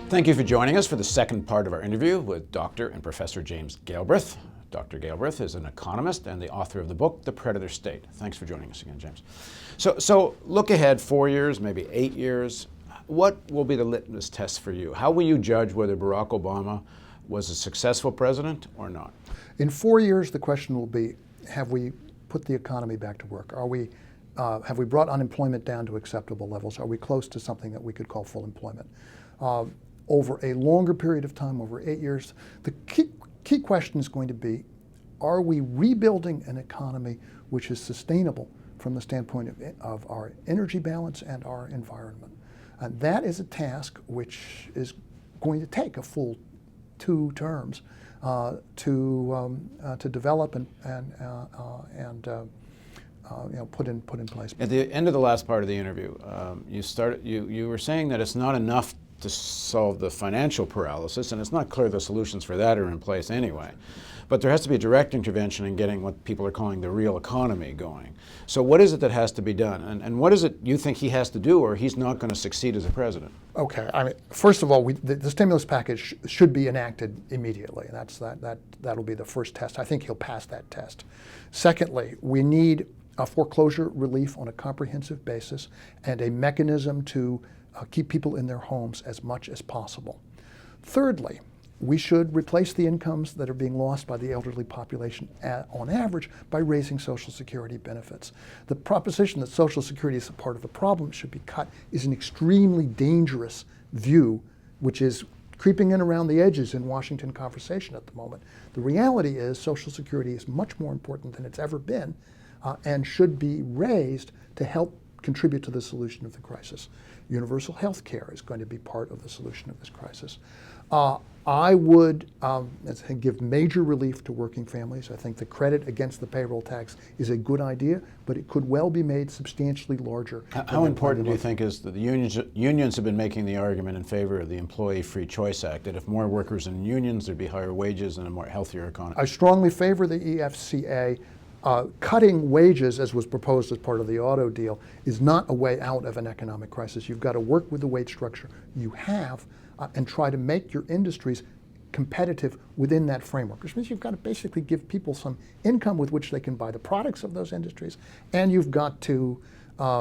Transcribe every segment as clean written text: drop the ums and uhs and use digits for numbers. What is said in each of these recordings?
Thank you for joining us for the second part of our interview with Dr. and Professor James Galbraith. Dr. Galbraith is an economist and the author of the book, The Predator State. Thanks for joining us again, James. So look ahead 4 years, maybe 8 years. What will be the litmus test for you? How will you judge whether Barack Obama was a successful president or not? In 4 years, the question will be, have we put the economy back to work? Have we brought unemployment down to acceptable levels? Are we close to something that we could call full employment? Over a longer period of time, over 8 years, the key question is going to be, are we rebuilding an economy which is sustainable from the standpoint of our energy balance and our environment? And that is a task which is going to take a full 2 terms to develop and put in place. At the end of the last part of the interview, you were saying that it's not enough to solve the financial paralysis, and it's not clear the solutions for that are in place anyway. But there has to be a direct intervention in getting what people are calling the real economy going. So what is it that has to be done? And what is it you think he has to do, or he's not going to succeed as a president? Okay, I mean, first of all, the stimulus package should be enacted immediately. That'll be the first test. I think he'll pass that test. Secondly, we need a foreclosure relief on a comprehensive basis and a mechanism to keep people in their homes as much as possible. Thirdly, we should replace the incomes that are being lost by the elderly population on average by raising Social Security benefits. The proposition that Social Security is a part of the problem, should be cut, is an extremely dangerous view, which is creeping in around the edges in Washington conversation at the moment. The reality is Social Security is much more important than it's ever been and should be raised to help contribute to the solution of the crisis. Universal health care is going to be part of the solution of this crisis. I would give major relief to working families. I think the credit against the payroll tax is a good idea, but it could well be made substantially larger. How important do you think is that the unions have been making the argument in favor of the Employee Free Choice Act, that if more workers in unions, there'd be higher wages and a more healthier economy? I strongly favor the EFCA. Cutting wages, as was proposed as part of the auto deal, is not a way out of an economic crisis. You've got to work with the wage structure you have and try to make your industries competitive within that framework, which means you've got to basically give people some income with which they can buy the products of those industries, and you've got to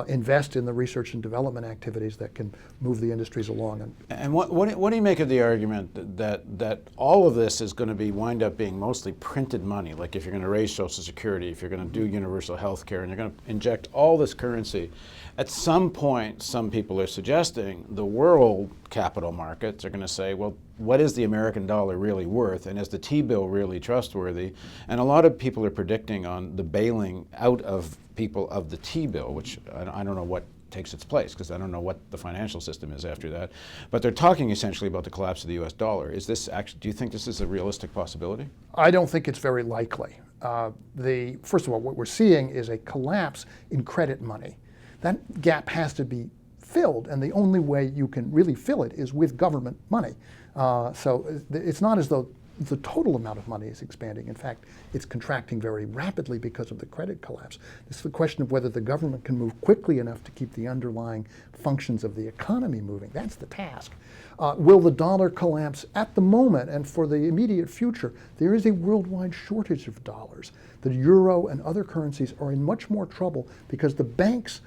invest in the research and development activities that can move the industries along. And what do you make of the argument that all of this is going to wind up being mostly printed money? Like if you're going to raise Social Security, if you're going to do universal health care, and you're going to inject all this currency, at some point, some people are suggesting the world capital markets are going to say, well, what is the American dollar really worth? And is the T-bill really trustworthy? And a lot of people are predicting on the bailing out of people of the T-bill, which I don't know what takes its place, because I don't know what the financial system is after that. But they're talking essentially about the collapse of the U.S. dollar. Is this actually, do you think this is a realistic possibility? I don't think it's very likely. First of all, what we're seeing is a collapse in credit money. That gap has to be filled, and the only way you can really fill it is with government money. So it's not as though the total amount of money is expanding. In fact, it's contracting very rapidly because of the credit collapse. It's the question of whether the government can move quickly enough to keep the underlying functions of the economy moving. That's the task. Will the dollar collapse? At the moment and for the immediate future, there is a worldwide shortage of dollars. The euro and other currencies are in much more trouble because the banks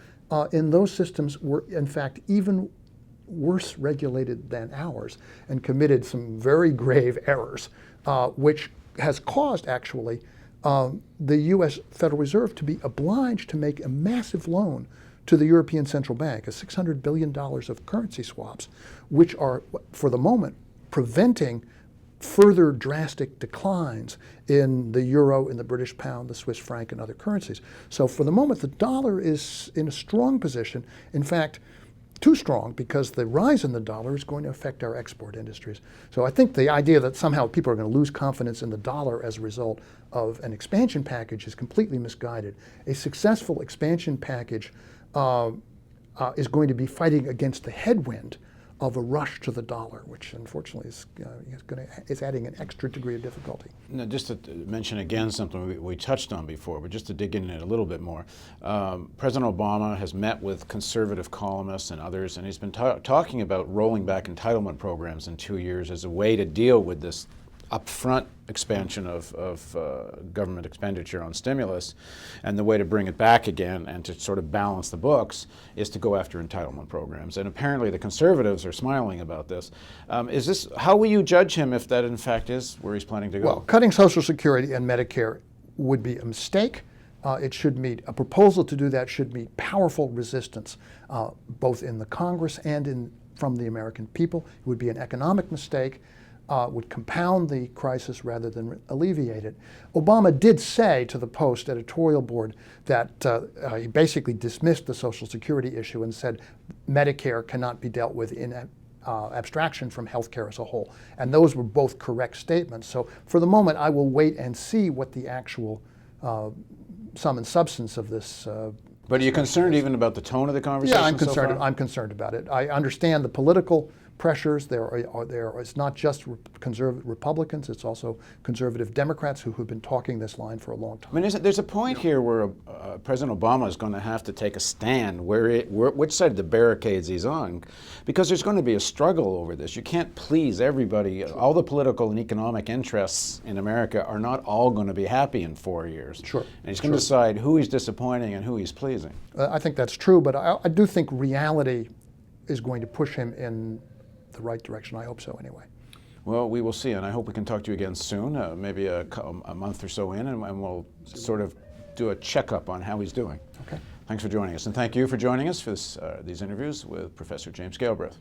in those systems were, in fact, even worse regulated than ours and committed some very grave errors, which has caused, actually, the U.S. Federal Reserve to be obliged to make a massive loan to the European Central Bank, a $600 billion of currency swaps, which are, for the moment, preventing further drastic declines in the euro, in the British pound, the Swiss franc, and other currencies. So for the moment, the dollar is in a strong position. In fact, too strong, because the rise in the dollar is going to affect our export industries. So I think the idea that somehow people are going to lose confidence in the dollar as a result of an expansion package is completely misguided. A successful expansion package is going to be fighting against the headwind of a rush to the dollar, which unfortunately is adding an extra degree of difficulty. Now, just to mention again something we touched on before, but just to dig in it a little bit more, President Obama has met with conservative columnists and others, and he's been talking about rolling back entitlement programs in 2 years as a way to deal with this upfront expansion of government expenditure on stimulus, and the way to bring it back again and to sort of balance the books is to go after entitlement programs. And apparently the conservatives are smiling about this. How will you judge him if that in fact is where he's planning to go? Well, cutting Social Security and Medicare would be a mistake. A proposal to do that should meet powerful resistance, both in the Congress and from the American people. It would be an economic mistake. Would compound the crisis rather than alleviate it. Obama did say to the Post editorial board that he basically dismissed the Social Security issue and said Medicare cannot be dealt with in abstraction from healthcare as a whole. And those were both correct statements. So for the moment, I will wait and see what the actual sum and substance of this. But are you concerned even about the tone of the conversation? Yeah, I'm concerned. concerned. I'm concerned about it. I understand the political pressures. It's not just conservative Republicans, it's also conservative Democrats who have been talking this line for a long time. I mean, there's a point here where President Obama is going to have to take a stand which side of the barricades he's on, because there's going to be a struggle over this. You can't please everybody. All the political and economic interests in America are not all going to be happy in 4 years. Sure. And he's going to decide who he's disappointing and who he's pleasing. I think that's true, but I do think reality is going to push him in the right direction. I hope so, anyway. Well, we will see, and I hope we can talk to you again soon, maybe a month or so in, and we'll sort of do a checkup on how he's doing. Okay. Thanks for joining us, and thank you for joining us for these interviews with Professor James Galbraith.